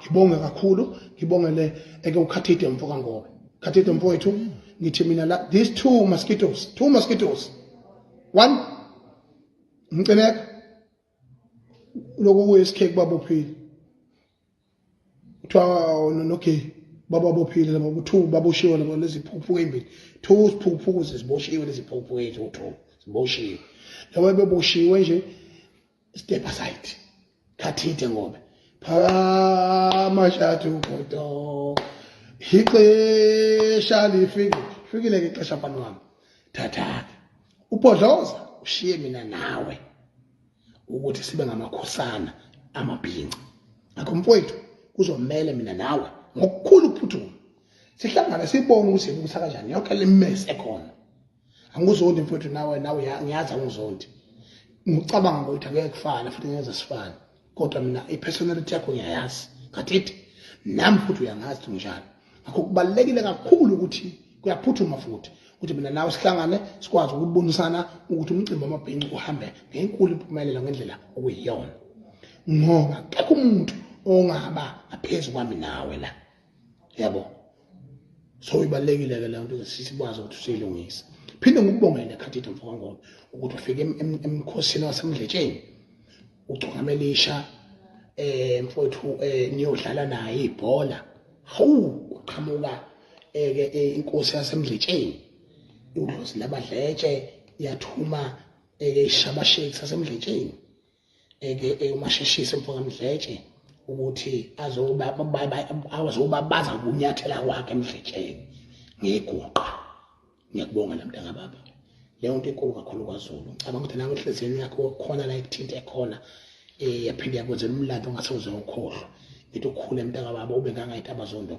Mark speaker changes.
Speaker 1: ngibonge kakhulu ngibongele eke ukhathide mfoka ngobe khathide mfowethu ngithi mina la these two mosquitoes one umcineka lokho kuyisikhe babophile kuthiwa okay baba bophile laba ku2 baboshiwe laba lezi phuphu embili 2 siphuphu ziboshiwe lezi phuphu ethu 2 ziboshiwe laba beboshiwe nje step aside khathide ngobe phamashatu photo ixesha lifikile ke ixesha mfana wami thatha upodloza ushiye mina nawe ukuthi sibe ngamakhosana amabhinqa akho mfowethu kuzomela mina nawe ngokukhulu ukuphuthuma sihlangana sibone ukuthi ukuthi kanjani yonke le mess ekhona angizondi mfowethu nawe ngiyazi angizondi ngicabanga ukuthi akeke kufana futhi ngeze sifana kodwa mina ipersonality yakho ngiyayazi ngathi nami futhi uyangazi njalo akho kubalekile kakhulu ukuthi kuyaphuthuma futhi ukuthi mina nawe sihlangane sikwazi ukubonisana ukuthi umcimbi wamabhinqa uhambe ngenkulu impumelelo ngendlela okuyiyona ngoba akekho umuntu ongaba aphezulu kwami nawe la yabo so ibalekile ke lento sikwazi ukuthi siyilungise phinde ngikubongele khathide mfoka ngoba ukuthi ufike emkhosini wasemdletsheni ucungamelisha mfowethu niyodlala naye ibhola hawu uqhamuka inkosi yasemdletsheni udlozi labadletshe yathuma ishabasheki sasemdletsheni umasheshise mfoka mdletshe ukuthi azobabaza kunyathela kwakhe emdletsheni ngiguqa ngiyakubonga lamntanga baba leyo nto enkulu kakhulu kwaZulu ngicabanga ukuthi nawe enhliziyweni yakho khona la ekuthinta ekhona yaphinde yakwenza umlando ongase uzokhohlwa into okukhulu emntanga baba ube ngangayitaba zonke